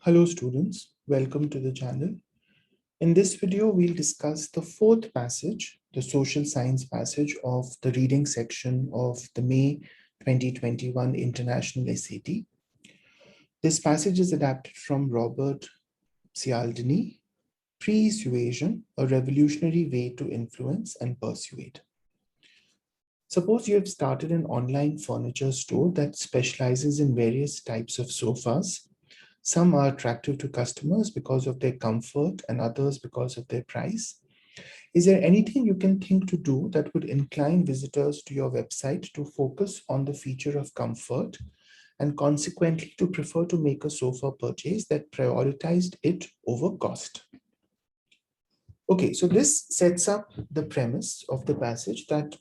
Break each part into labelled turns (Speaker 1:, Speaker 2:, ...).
Speaker 1: Hello students, welcome to the channel. In this video, we'll discuss the fourth passage, the social science passage of the reading section of the May 2021 International SAT. This passage is adapted from Robert Cialdini, Persuasion, a revolutionary way to influence and persuade. Suppose you have started an online furniture store that specializes in various types of sofas. Some are attractive to customers because of their comfort and others because of their price. Is there anything you can think to do that would incline visitors to your website to focus on the feature of comfort and consequently to prefer to make a sofa purchase that prioritized it over cost? Okay, so this sets up the premise of the passage that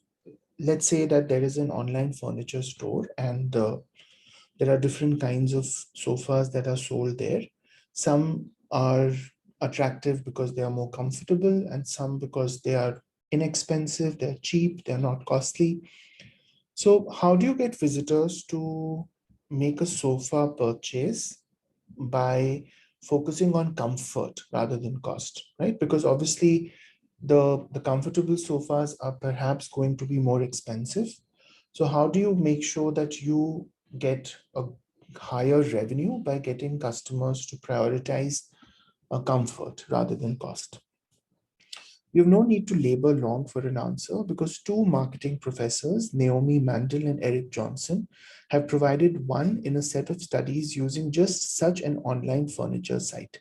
Speaker 1: let's say that there is an online furniture store and there are different kinds of sofas that are sold there. Some are attractive because they are more comfortable and some because they are inexpensive, they're cheap, they're not costly. So how do you get visitors to make a sofa purchase by focusing on comfort rather than cost, right? Because obviously the comfortable sofas are perhaps going to be more expensive. So how do you make sure that you get a higher revenue by getting customers to prioritize comfort rather than cost? You have no need to labor long for an answer because two marketing professors, Naomi Mandel and Eric Johnson, have provided one in a set of studies using just such an online furniture site.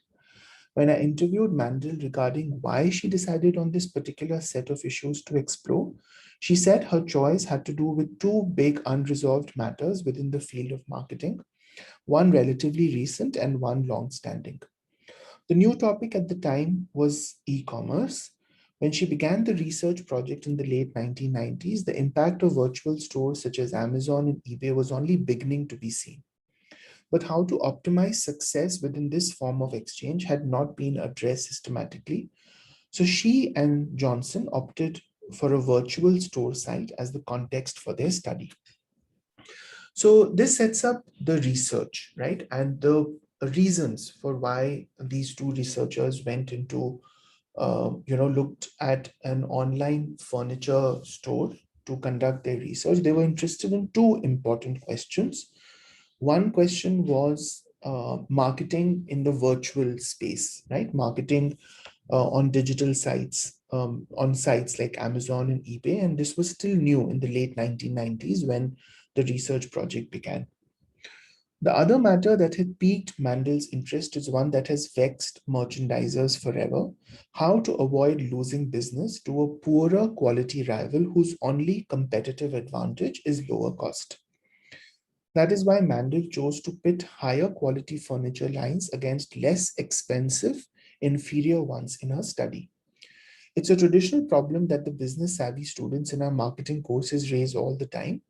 Speaker 1: When I interviewed Mandel regarding why she decided on this particular set of issues to explore, she said her choice had to do with two big unresolved matters within the field of marketing, one relatively recent and one long-standing. The new topic at the time was e-commerce. When she began the research project in the late 1990s, the impact of virtual stores such as Amazon and eBay was only beginning to be seen. But how to optimize success within this form of exchange had not been addressed systematically. So she and Johnson opted for a virtual store site as the context for their study. So this sets up the research, right? And the reasons for why these two researchers went into, looked at an online furniture store to conduct their research. They were interested in two important questions. One question was marketing in the virtual space, right? Marketing on digital sites, on sites like Amazon and eBay. And this was still new in the late 1990s when the research project began. The other matter that had piqued Mandel's interest is one that has vexed merchandisers forever: how to avoid losing business to a poorer quality rival whose only competitive advantage is lower cost. That is why Mandel chose to pit higher quality furniture lines against less expensive, inferior ones in her study. It's a traditional problem that the business savvy students in our marketing courses raise all the time.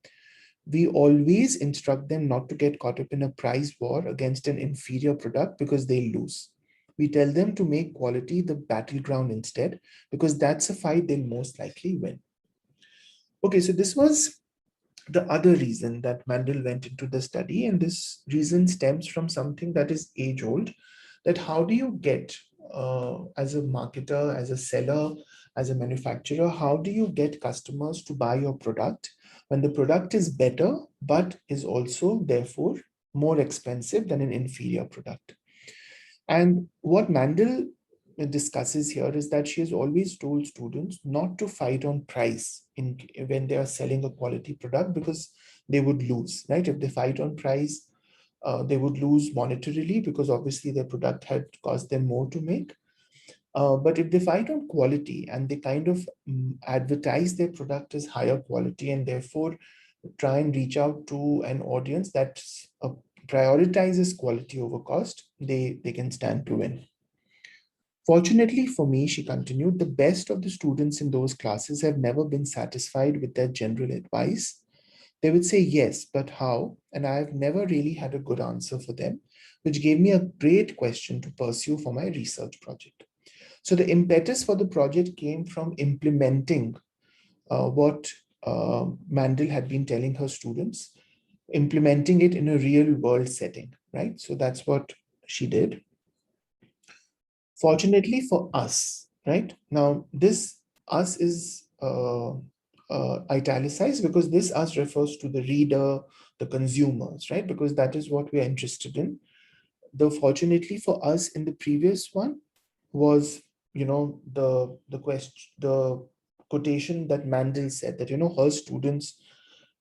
Speaker 1: We always instruct them not to get caught up in a price war against an inferior product because they lose. We tell them to make quality the battleground instead because that's a fight they'll most likely win. Okay, so this was the other reason that Mandel went into the study, and this reason stems from something that is age old, that how do you get, as a marketer, as a seller, as a manufacturer, how do you get customers to buy your product when the product is better, but is also therefore more expensive than an inferior product? And what Mandel discusses here is that she has always told students not to fight on price when they are selling a quality product because they would lose, right? If they fight on price, they would lose monetarily because obviously their product had cost them more to make. But if they fight on quality and they kind of advertise their product as higher quality and therefore try and reach out to an audience that prioritizes quality over cost, they can stand to win. Fortunately for me, she continued, the best of the students in those classes have never been satisfied with their general advice. They would say yes, but how? And I have never really had a good answer for them, which gave me a great question to pursue for my research project. So the impetus for the project came from implementing what Mandel had been telling her students, implementing it in a real world setting, right? So that's what she did. Fortunately for us, right? Now, this us is italicized because this us refers to the reader, the consumers, right? Because that is what we are interested in. The fortunately for us in the previous one was, the question, the quotation that Mandel said that, her students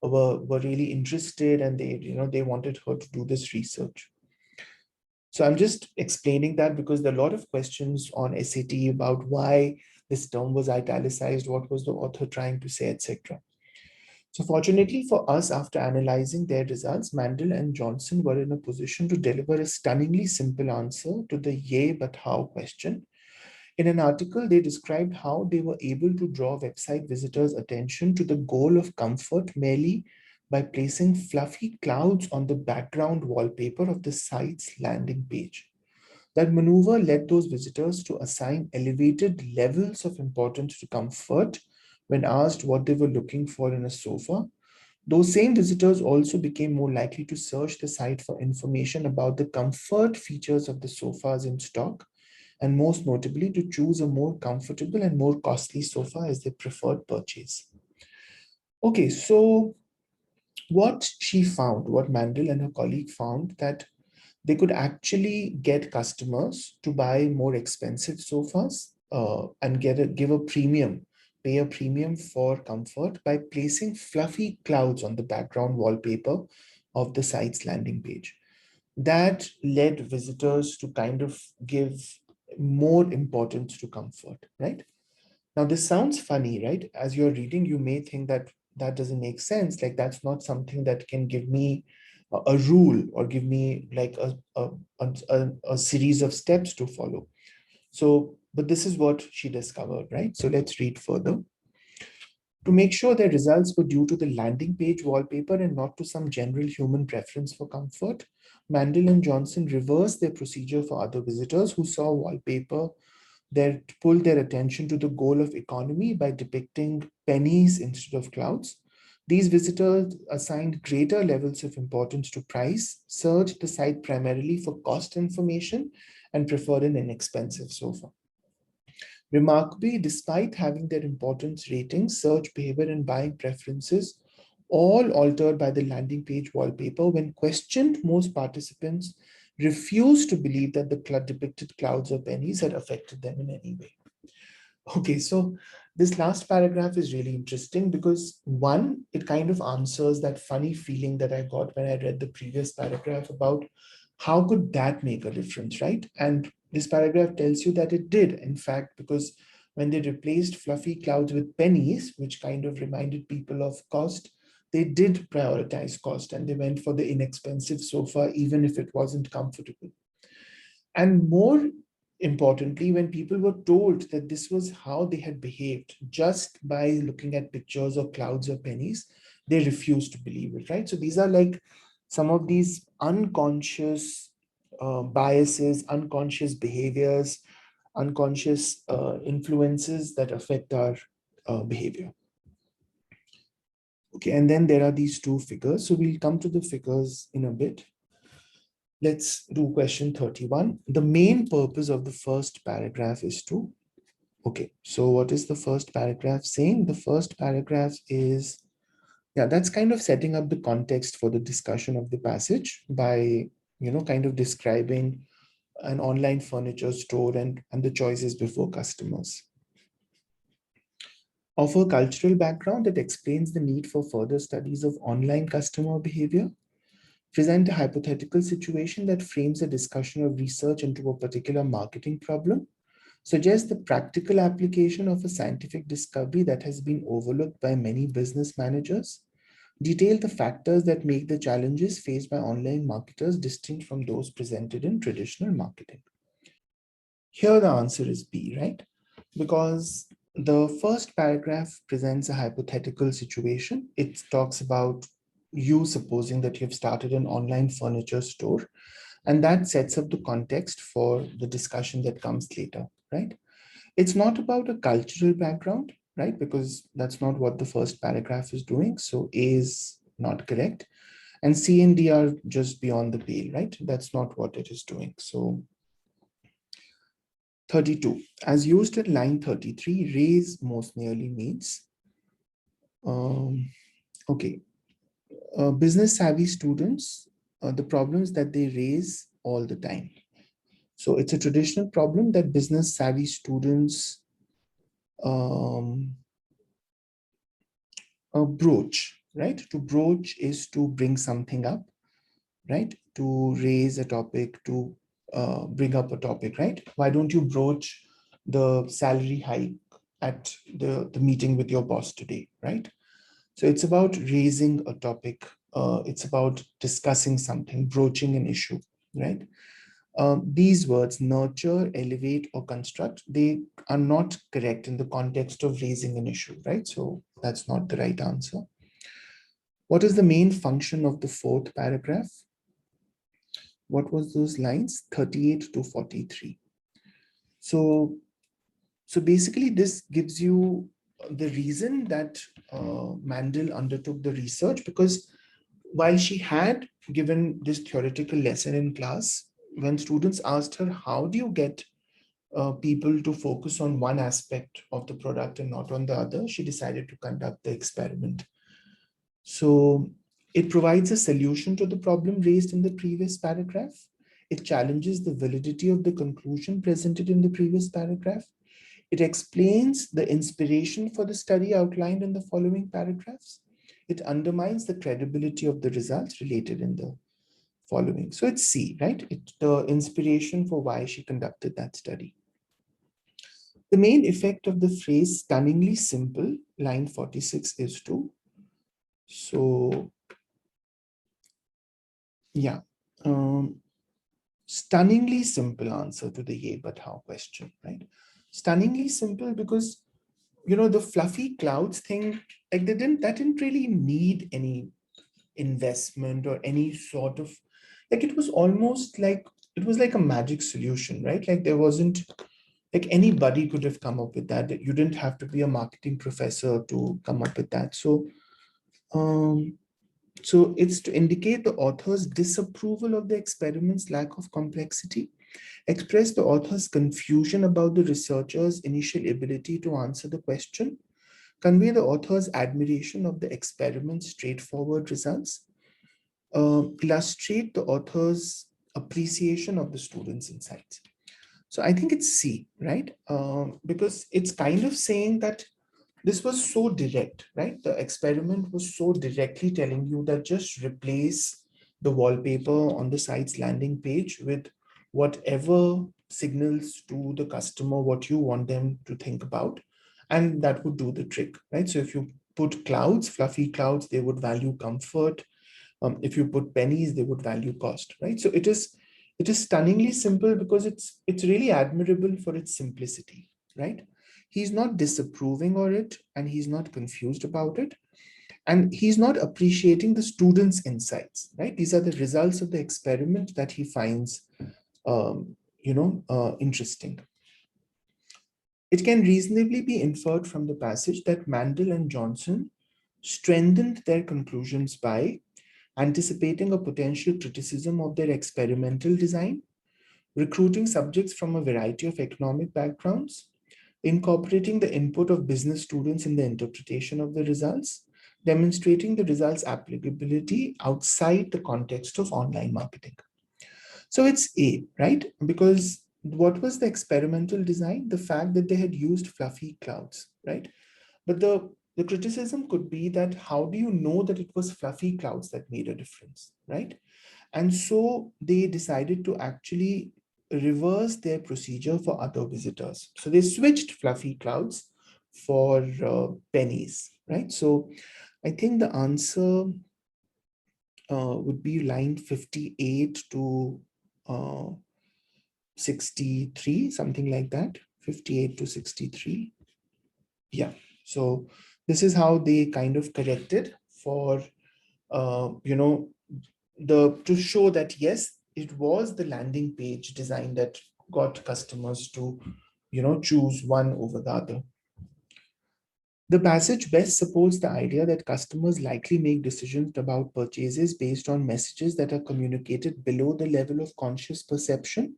Speaker 1: were really interested and they wanted her to do this research. So I'm just explaining that because there are a lot of questions on SAT about why this term was italicized, what was the author trying to say, etc. So fortunately for us, after analyzing their results, Mandel and Johnson were in a position to deliver a stunningly simple answer to the yay but how question. In an article, they described how they were able to draw website visitors' attention to the goal of comfort merely by placing fluffy clouds on the background wallpaper of the site's landing page. That maneuver led those visitors to assign elevated levels of importance to comfort when asked what they were looking for in a sofa. Those same visitors also became more likely to search the site for information about the comfort features of the sofas in stock, and most notably to choose a more comfortable and more costly sofa as their preferred purchase. Okay, so what Mandel and her colleague found, that they could actually get customers to buy more expensive sofas and give a premium, pay a premium for comfort by placing fluffy clouds on the background wallpaper of the site's landing page. That led visitors to kind of give more importance to comfort, right? Now, this sounds funny, right? As you're reading, you may think that that doesn't make sense. Like, that's not something that can give me a rule or give me like a series of steps to follow. So, but this is what she discovered, right? So let's read further. To make sure their results were due to the landing page wallpaper and not to some general human preference for comfort, Mandel and Johnson reversed their procedure for other visitors who saw wallpaper that pulled their attention to the goal of economy by depicting pennies instead of clouds. These visitors assigned greater levels of importance to price, searched the site primarily for cost information, and preferred an inexpensive sofa. Remarkably, despite having their importance ratings, search behavior, and buying preferences all altered by the landing page wallpaper, when questioned, most participants refused to believe that the depicted clouds or pennies had affected them in any way. Okay, so this last paragraph is really interesting because one, it kind of answers that funny feeling that I got when I read the previous paragraph about how could that make a difference, right? And this paragraph tells you that it did, in fact, because when they replaced fluffy clouds with pennies, which kind of reminded people of cost, they did prioritize cost and they went for the inexpensive sofa, even if it wasn't comfortable. And more importantly, when people were told that this was how they had behaved just by looking at pictures of clouds or pennies, they refused to believe it, right? So these are like some of these unconscious biases, unconscious behaviors, unconscious influences that affect our behavior. Okay, and then there are these two figures. So we'll come to the figures in a bit. Let's do question 31. The main purpose of the first paragraph is to, okay, so what is the first paragraph saying? The first paragraph is, yeah, that's kind of setting up the context for the discussion of the passage by, kind of describing an online furniture store and the choices before customers. Offer cultural background that explains the need for further studies of online customer behavior. Present a hypothetical situation that frames a discussion of research into a particular marketing problem. Suggest the practical application of a scientific discovery that has been overlooked by many business managers. Detail the factors that make the challenges faced by online marketers distinct from those presented in traditional marketing. Here the answer is B, right? Because the first paragraph presents a hypothetical situation. It talks about you supposing that you've started an online furniture store, and that sets up the context for the discussion that comes later, right? It's not about a cultural background, right? Because that's not what the first paragraph is doing. So A is not correct. And C and D are just beyond the pale, right? That's not what it is doing. So 32, as used in line 33, raise most nearly means, okay, business savvy students, the problems that they raise all the time. So it's a traditional problem that business savvy students broach, right? To broach is to bring something up, right? To raise a topic, to bring up a topic, right? Why don't you broach the salary hike at the meeting with your boss today, right? So it's about raising a topic. It's about discussing something, broaching an issue, right? These words, nurture, elevate, or construct, they are not correct in the context of raising an issue, right? So that's not the right answer. What is the main function of the fourth paragraph? What was those lines? 38 to 43. So basically this gives you the reason that Mandel undertook the research, because while she had given this theoretical lesson in class, when students asked her, how do you get people to focus on one aspect of the product and not on the other, she decided to conduct the experiment. So it provides a solution to the problem raised in the previous paragraph. It challenges the validity of the conclusion presented in the previous paragraph. It explains the inspiration for the study outlined in the following paragraphs. It undermines the credibility of the results related in the following. So it's C, right? It's the inspiration for why she conducted that study. The main effect of the phrase stunningly simple, line 46, is to, so yeah, stunningly simple answer to the yay but how question, right? Stunningly simple because, you know, the fluffy clouds thing, like that didn't really need any investment or any sort of, like it was almost like, it was like a magic solution, right? Like there wasn't, like anybody could have come up with that. You didn't have to be a marketing professor to come up with that. Um, so it's to indicate the author's disapproval of the experiment's lack of complexity, express the author's confusion about the researcher's initial ability to answer the question, convey the author's admiration of the experiment's straightforward results, illustrate the author's appreciation of the student's insights. So I think it's C, right? Because it's kind of saying that this was so direct, right? The experiment was so directly telling you that just replace the wallpaper on the site's landing page with whatever signals to the customer what you want them to think about. And that would do the trick, right? So if you put clouds, fluffy clouds, they would value comfort. If you put pennies, they would value cost, right? So it is stunningly simple because it's really admirable for its simplicity, right? He's not disapproving of it and he's not confused about it. And he's not appreciating the student's insights, right? These are the results of the experiment that he finds, interesting. It can reasonably be inferred from the passage that Mandel and Johnson strengthened their conclusions by anticipating a potential criticism of their experimental design, recruiting subjects from a variety of economic backgrounds, incorporating the input of business students in the interpretation of the results, demonstrating the results' applicability outside the context of online marketing. So it's A, right? Because what was the experimental design? The fact that they had used fluffy clouds, right? But the criticism could be that how do you know that it was fluffy clouds that made a difference, right? And so they decided to actually reverse their procedure for other visitors. So they switched fluffy clouds for pennies, right? So I think the answer would be line 58 to uh, 63, something like that, 58 to 63. Yeah, so this is how they kind of corrected for, to show that, yes, it was the landing page design that got customers to, choose one over the other. The passage best supports the idea that customers likely make decisions about purchases based on messages that are communicated below the level of conscious perception,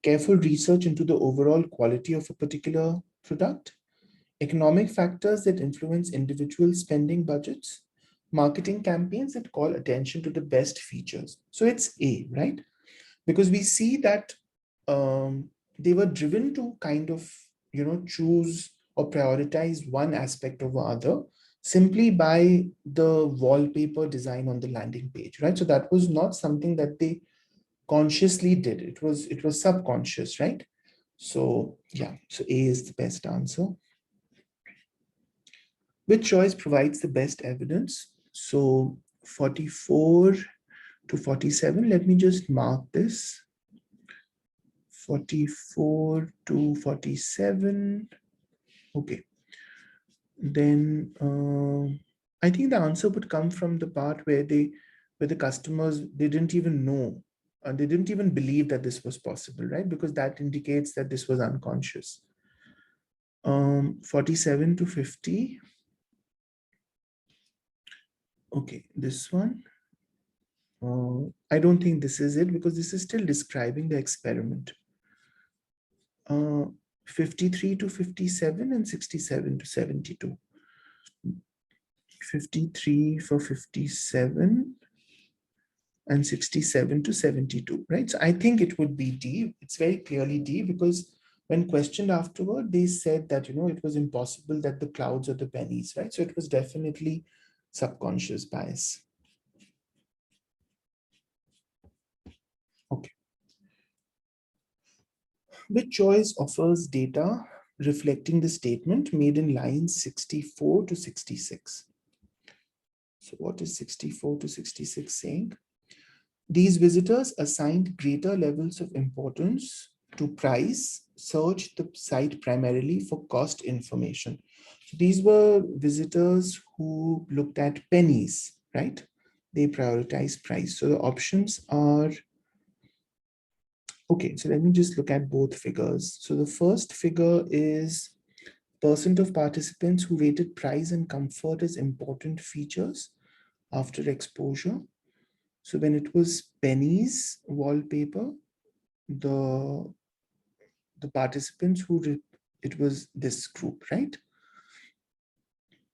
Speaker 1: careful research into the overall quality of a particular product, economic factors that influence individual spending budgets, marketing campaigns that call attention to the best features. So it's A, right? Because we see that they were driven to kind of choose or prioritize one aspect over other simply by the wallpaper design on the landing page, right? So that was not something that they consciously did. It was subconscious, right? So yeah, so A is the best answer. Which choice provides the best evidence? So 44 to 47, let me just mark this. 44 to 47. Okay. Then I think the answer would come from the part where the customers, they didn't even know, they didn't even believe that this was possible, right? Because that indicates that this was unconscious. 47 to 50. Okay, this one. I don't think this is it because this is still describing the experiment. 53 to 57 and 67 to 72. 53 for 57 and 67 to 72, right? So I think it would be D. It's very clearly D because when questioned afterward, they said that, it was impossible that the clouds or the pennies, right? So it was definitely subconscious bias. Okay. Which choice offers data reflecting the statement made in lines 64 to 66? So what is 64 to 66 saying? These visitors assigned greater levels of importance to price, searched the site primarily for cost information. So these were visitors who looked at pennies, right? They prioritize price. So the options are, okay, so let me just look at both figures. So the first figure is percent of participants who rated price and comfort as important features after exposure. So when it was pennies wallpaper, the participants it was this group, right?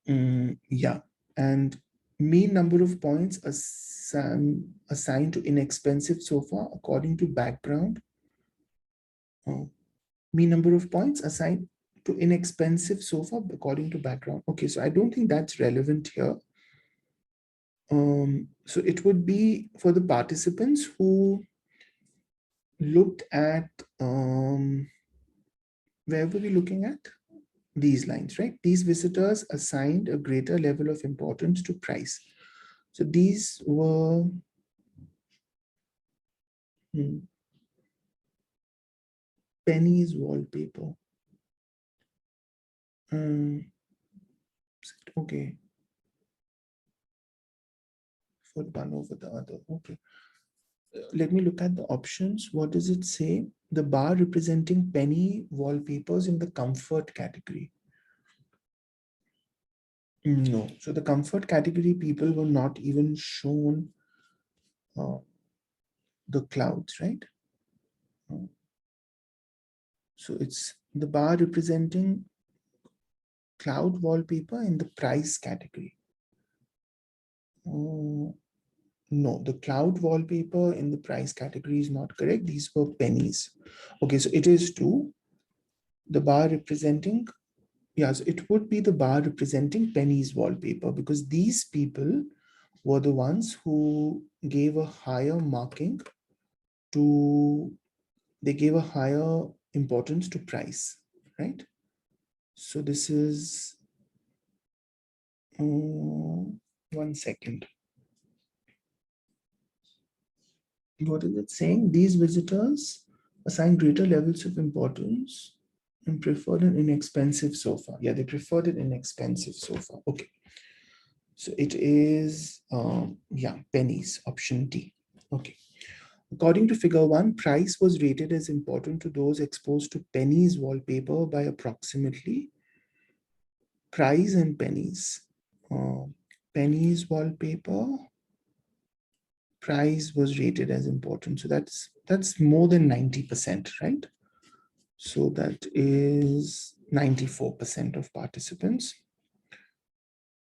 Speaker 1: Yeah, and mean number of points assigned to inexpensive sofa according to background. Mean number of points assigned to inexpensive sofa according to background. Okay, so I don't think that's relevant here. So it would be for the participants who looked at, where were we looking at? These lines, right? These visitors assigned a greater level of importance to price. So these were pennies wallpaper. Okay. For one over the other. Okay. Let me look at the options. What does it say? The bar representing penny wallpapers in the comfort category. No. So the comfort category people were not even shown the clouds, right? So it's the bar representing cloud wallpaper in the price category. No, the cloud wallpaper in the price category is not correct. These were pennies. Okay, so it is 2. The bar representing, yes, it would be the bar representing pennies wallpaper because these people were the ones who gave a higher marking to, they gave a higher importance to price, right? So this is, 1 second. What is it saying? These visitors assign greater levels of importance and preferred an inexpensive sofa. Yeah, they preferred an inexpensive sofa. Okay. So it is, yeah, pennies, option D. Okay. According to figure 1, price was rated as important to those exposed to pennies wallpaper by approximately price and pennies. Pennies wallpaper, price was rated as important. So that's more than 90%, right? So that is 94% of participants.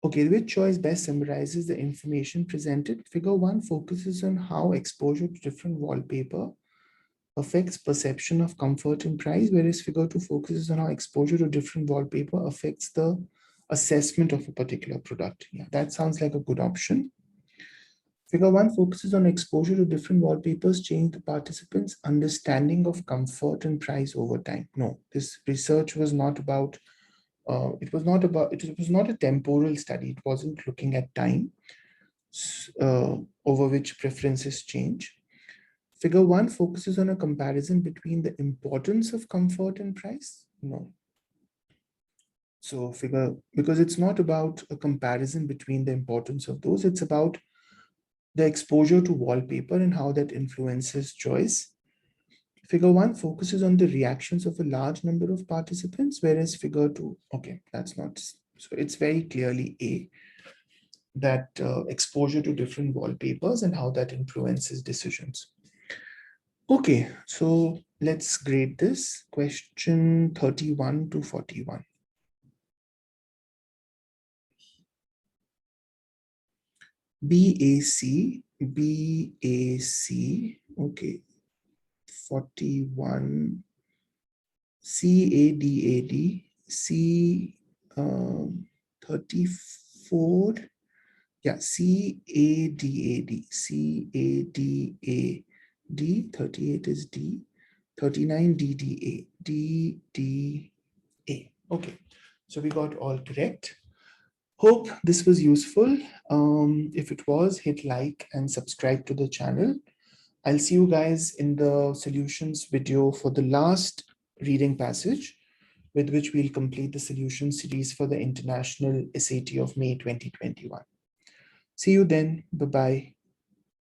Speaker 1: Okay, which choice best summarizes the information presented? Figure 1 focuses on how exposure to different wallpaper affects perception of comfort and price, whereas figure 2 focuses on how exposure to different wallpaper affects the assessment of a particular product. Yeah, that sounds like a good option. Figure 1 focuses on exposure to different wallpapers change the participants' understanding of comfort and price over time. No, this research was not about, it was not a temporal study. It wasn't looking at time over which preferences change. Figure 1 focuses on a comparison between the importance of comfort and price. No. So because it's not about a comparison between the importance of those, it's about the exposure to wallpaper and how that influences choice. Figure 1 focuses on the reactions of a large number of participants, whereas figure 2, okay, that's not, so it's very clearly A, that exposure to different wallpapers and how that influences decisions. Okay, so let's grade this. Question 31 to 41. BAC, okay, 41, CADAD, 34, yeah, CADAD, 38 is D, 39 DDA. Okay, so we got all correct. Hope this was useful. If it was, hit like and subscribe to the channel. I'll see you guys in the solutions video for the last reading passage, with which we'll complete the solution series for the International SAT of May 2021. See you then. Bye-bye.